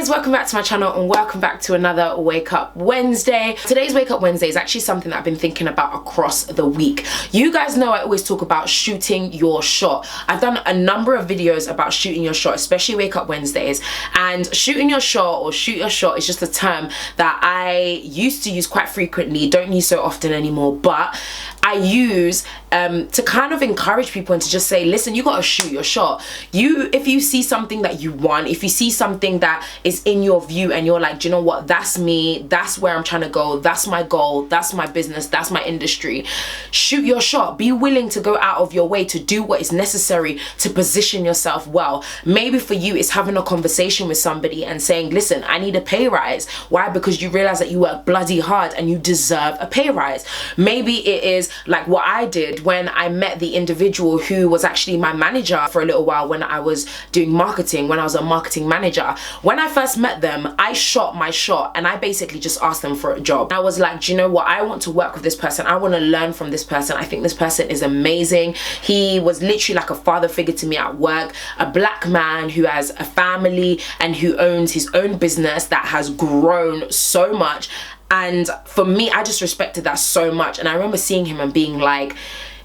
guys, welcome back to my channel and welcome back to another Wake Up Wednesday. Today's Wake Up Wednesday is actually something that I've been thinking about across the week. You guys know I always talk about shooting your shot. I've done a number of videos about shooting your shot, especially Wake Up Wednesdays, and shooting your shot or shoot your shot is just a term that I used to use quite frequently, don't use so often anymore, but I use to kind of encourage people and to just say, listen, you gotta shoot your shot. If you see something that you want, if you see something that is in your view and you're like, do you know what, that's me, that's where I'm trying to go, that's my goal, that's my business, that's my industry, shoot your shot. Be willing to go out of your way to do what is necessary to position yourself well. Maybe for you it's having a conversation with somebody and saying, listen, I need a pay rise. Why? Because you realize that you work bloody hard and you deserve a pay rise. Maybe it is like what I did when I met the individual who was actually my manager for a little while when I was doing marketing, when I was a marketing manager. When I first met them, I shot my shot and I basically just asked them for a job. I was like, do you know what, I want to work with this person, I want to learn from this person, I think this person is amazing. He was literally like a father figure to me at work, a black man who has a family and who owns his own business that has grown so much. And for me, I just respected that so much. And I remember seeing him and being like,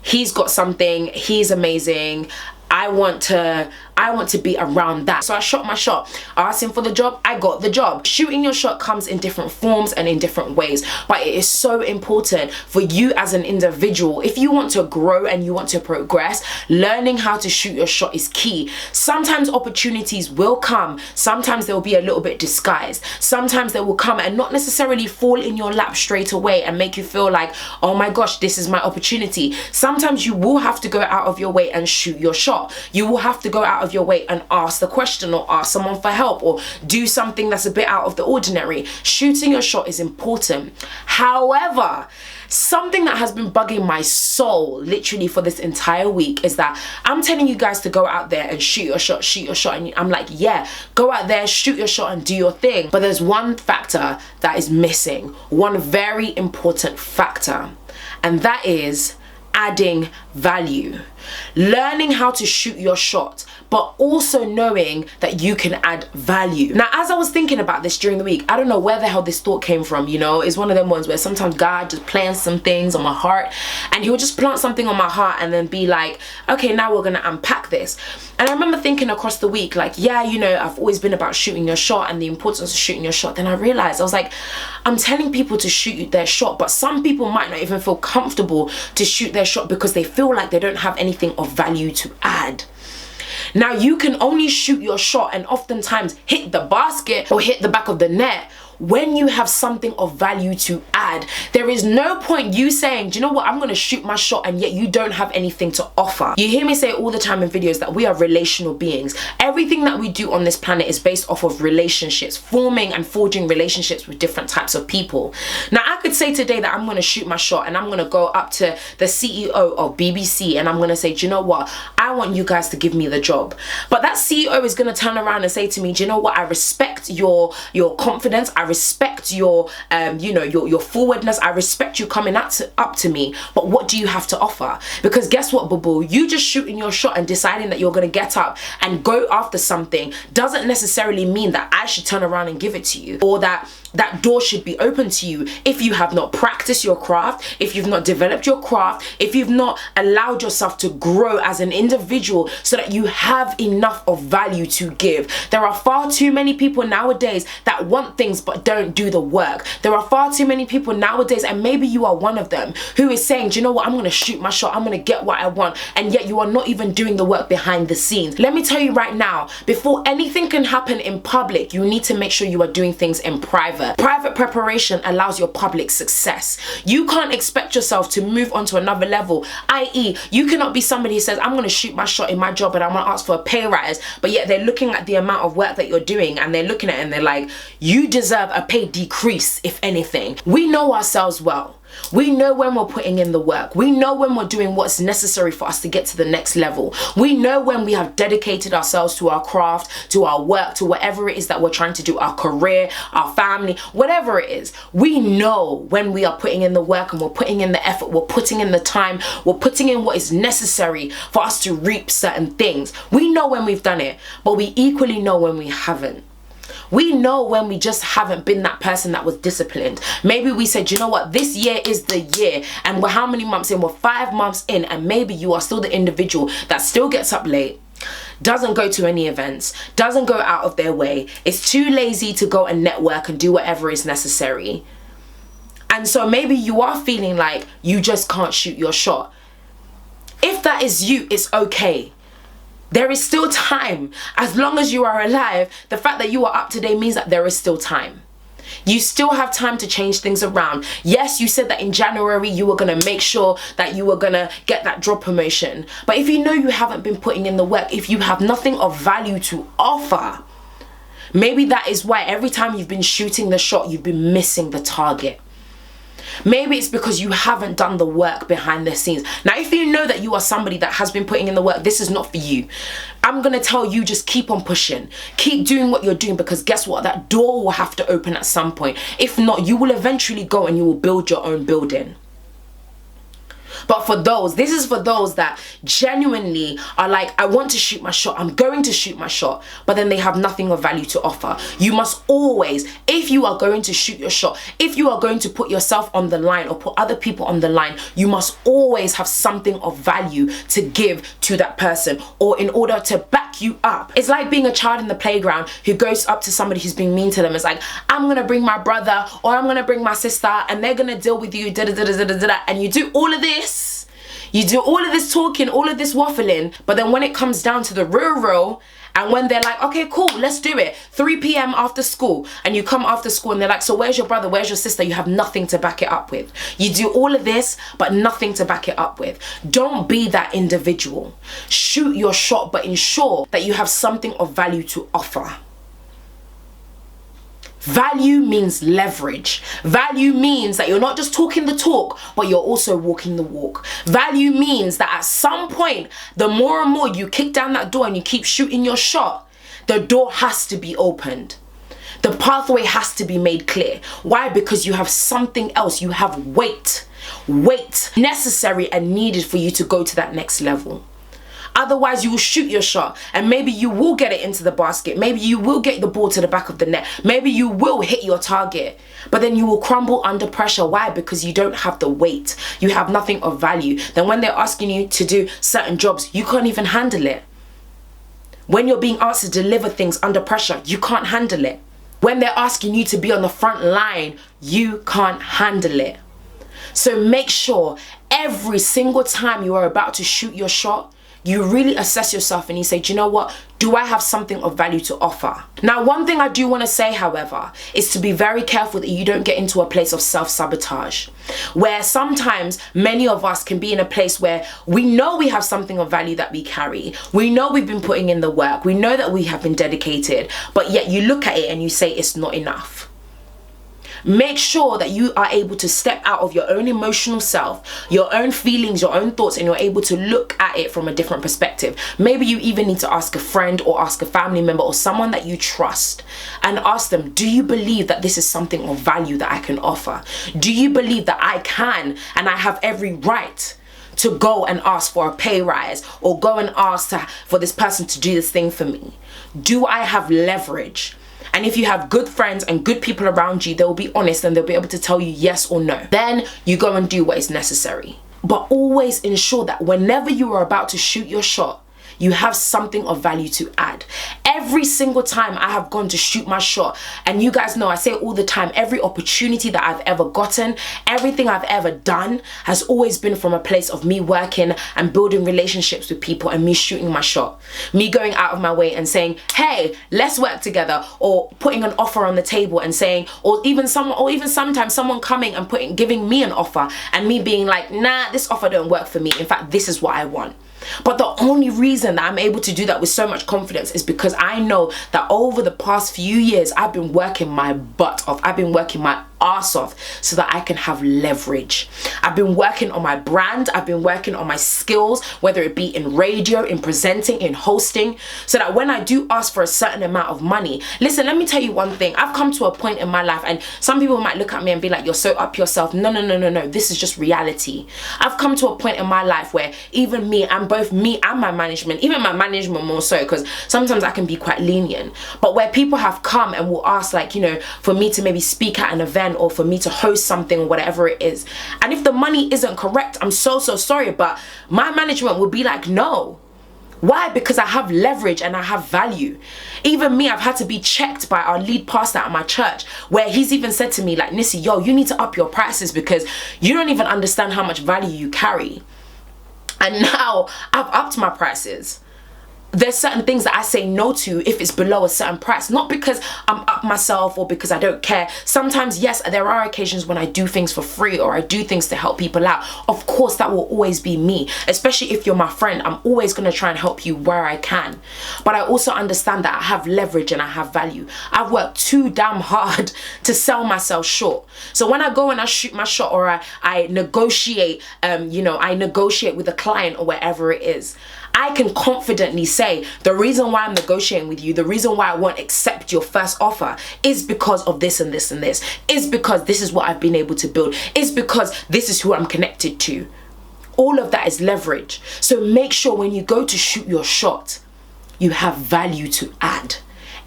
he's got something, he's amazing, I want to be around that. So I shot my shot. I asked him for the job, I got the job. Shooting your shot comes in different forms and in different ways, but it is so important for you as an individual. If you want to grow and you want to progress, learning how to shoot your shot is key. Sometimes opportunities will come, sometimes they'll be a little bit disguised, sometimes they will come and not necessarily fall in your lap straight away and make you feel like, oh my gosh, this is my opportunity. Sometimes you will have to go out of your way and shoot your shot. You will have to go out of your way and ask the question or ask someone for help or do something that's a bit out of the ordinary. Shooting your shot is important. However, something that has been bugging my soul literally for this entire week is that I'm telling you guys to go out there and shoot your shot, and I'm like, yeah, go out there, shoot your shot and do your thing. But there's one factor that is missing, one very important factor, and that is adding value. Learning how to shoot your shot, but also knowing that you can add value. Now, as I was thinking about this during the week, I don't know where the hell this thought came from, you know. It's one of them ones where sometimes God just plants some things on my heart, and he'll just plant something on my heart and then be like, okay, now we're gonna unpack this. And I remember thinking across the week, like, yeah, you know, I've always been about shooting your shot and the importance of shooting your shot. Then I realized, I was like, I'm telling people to shoot their shot, but some people might not even feel comfortable to shoot their shot because they feel like they don't have anything of value to add. Now, you can only shoot your shot and oftentimes hit the basket or hit the back of the net when you have something of value to add. There is no point you saying, do you know what, I'm gonna shoot my shot, and yet you don't have anything to offer. You hear me say all the time in videos that we are relational beings. Everything that we do on this planet is based off of relationships, forming and forging relationships with different types of people. Now, I could say today that I'm gonna shoot my shot and I'm gonna go up to the CEO of BBC and I'm gonna say, do you know what, I want you guys to give me the job. But that CEO is gonna turn around and say to me, do you know what, I respect your confidence, I respect your you know, your forwardness, I respect you coming up to me, but what do you have to offer? Because guess what, boo-boo, you just shooting your shot and deciding that you're gonna get up and go after something doesn't necessarily mean that I should turn around and give it to you, or that door should be open to you if you have not practiced your craft, if you've not developed your craft, if you've not allowed yourself to grow as an individual so that you have enough of value to give. There are far too many people nowadays that want things but don't do the work. There are far too many people nowadays, and maybe you are one of them, who is saying, do you know what, I'm gonna shoot my shot, I'm gonna get what I want, and yet you are not even doing the work behind the scenes. Let me tell you right now, before anything can happen in public, you need to make sure you are doing things in private. Private preparation allows your public success. You can't expect yourself to move on to another level, i.e. you cannot be somebody who says, I'm gonna shoot my shot in my job and I'm gonna ask for a pay rise, but yet they're looking at the amount of work that you're doing and they're looking at it and they're like, you deserve a pay decrease, if anything. We know ourselves well. We know when we're putting in the work. We know when we're doing what's necessary for us to get to the next level. We know when we have dedicated ourselves to our craft, to our work, to whatever it is that we're trying to do, our career, our family, whatever it is. We know when we are putting in the work and we're putting in the effort, we're putting in the time, we're putting in what is necessary for us to reap certain things. We know when we've done it, but we equally know when we haven't. We know when we just haven't been that person that was disciplined. Maybe we said, you know what, this year is the year, and we're how many months in? We're 5 months in, and maybe you are still the individual that still gets up late, doesn't go to any events, doesn't go out of their way, is too lazy to go and network and do whatever is necessary. And so maybe you are feeling like you just can't shoot your shot. If that is you, it's okay. There is still time. As long as you are alive, the fact that you are up today means that there is still time. You still have time to change things around. Yes, you said that in January you were going to make sure that you were going to get that job promotion. But if you know you haven't been putting in the work, if you have nothing of value to offer, maybe that is why every time you've been shooting the shot, you've been missing the target. Maybe it's because you haven't done the work behind the scenes. Now, if you know that you are somebody that has been putting in the work, this is not for you. I'm going to tell you, just keep on pushing. Keep doing what you're doing, because guess what? That door will have to open at some point. If not, you will eventually go and you will build your own building. But for those, this is for those that genuinely are like, I want to shoot my shot, I'm going to shoot my shot, but then they have nothing of value to offer. You must always, if you are going to shoot your shot, if you are going to put yourself on the line or put other people on the line, you must always have something of value to give to that person, or in order to back you up. It's like being a child in the playground who goes up to somebody who's being mean to them. It's like, I'm gonna bring my brother, or I'm gonna bring my sister, and they're gonna deal with you, and you do all of this. You do all of this talking, all of this waffling, but then when it comes down to the real, and when they're like, okay, cool, let's do it, 3 p.m. after school, and you come after school and they're like, so where's your brother, where's your sister? You have nothing to back it up with. You do all of this, but nothing to back it up with. Don't be that individual. Shoot your shot, but ensure that you have something of value to offer. Value means leverage. Value means that you're not just talking the talk, but you're also walking the walk. Value means that at some point, the more and more you kick down that door and you keep shooting your shot, the door has to be opened. The pathway has to be made clear. Why? Because you have something else. You have weight necessary and needed for you to go to that next level. Otherwise, you will shoot your shot and maybe you will get it into the basket. Maybe you will get the ball to the back of the net. Maybe you will hit your target, but then you will crumble under pressure. Why? Because you don't have the weight. You have nothing of value. Then when they're asking you to do certain jobs, you can't even handle it. When you're being asked to deliver things under pressure, you can't handle it. When they're asking you to be on the front line, you can't handle it. So make sure every single time you are about to shoot your shot, you really assess yourself and you say, do you know what? Do I have something of value to offer? Now, one thing I do want to say, however, is to be very careful that you don't get into a place of self-sabotage, where sometimes many of us can be in a place where we know we have something of value that we carry. We know we've been putting in the work. We know that we have been dedicated, but yet you look at it and you say it's not enough. Make sure that you are able to step out of your own emotional self, your own feelings, your own thoughts, and you're able to look at it from a different perspective. Maybe you even need to ask a friend or ask a family member or someone that you trust and ask them, do you believe that this is something of value that I can offer? Do you believe that I can and I have every right to go and ask for a pay rise or go and ask for this person to do this thing for me? Do I have leverage? And if you have good friends and good people around you, they'll be honest and they'll be able to tell you yes or no. Then you go and do what is necessary. But always ensure that whenever you are about to shoot your shot, you have something of value to add. Every single time I have gone to shoot my shot, and you guys know I say it all the time, every opportunity that I've ever gotten, everything I've ever done has always been from a place of me working and building relationships with people and me shooting my shot. Me going out of my way and saying, hey, let's work together, or putting an offer on the table and saying, or even sometimes someone coming and giving me an offer and me being like, nah, this offer don't work for me. In fact, this is what I want. But the only reason that I'm able to do that with so much confidence is because I know that over the past few years, I've been working my butt off. I've been working my arse off so that I can have leverage. I've been working on my brand. I've been working on my skills, whether it be in radio, in presenting, in hosting, so that when I do ask for a certain amount of money, listen, let me tell you one thing. I've come to a point in my life, and some people might look at me and be like, you're so up yourself. No, this is just reality. I've come to a point in my life where even me, and both me and my management, even my management more so, because sometimes I can be quite lenient, but where people have come and will ask, like, you know, for me to maybe speak at an event or for me to host something or whatever it is, and if the money isn't correct, I'm so sorry, but my management would be like, no. Why? Because I have leverage and I have value. Even me, I've had to be checked by our lead pastor at my church, where he's even said to me, like, Nissy, yo, you need to up your prices because you don't even understand how much value you carry. And now I've upped my prices. There's certain things that I say no to if it's below a certain price, not because I'm up myself or because I don't care. Sometimes, yes, there are occasions when I do things for free or I do things to help people out. Of course, that will always be me, especially if you're my friend. I'm always going to try and help you where I can. But I also understand that I have leverage and I have value. I've worked too damn hard to sell myself short. So when I go and I shoot my shot, or I negotiate, I negotiate with a client or wherever it is, I can confidently say the reason why I'm negotiating with you, the reason why I won't accept your first offer is because of this and this and this, is because this is what I've been able to build, is because this is who I'm connected to. All of that is leverage. So make sure when you go to shoot your shot, you have value to add.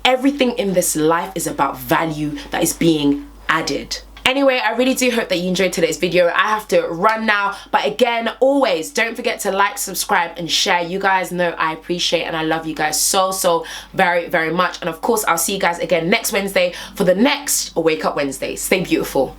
Everything in this life is about value that is being added. Anyway, I really do hope that you enjoyed today's video. I have to run now, but again, always don't forget to like, subscribe and share. You guys know I appreciate and I love you guys so very much. And of course, I'll see you guys again next Wednesday for the next Wake Up Wednesday. Stay beautiful.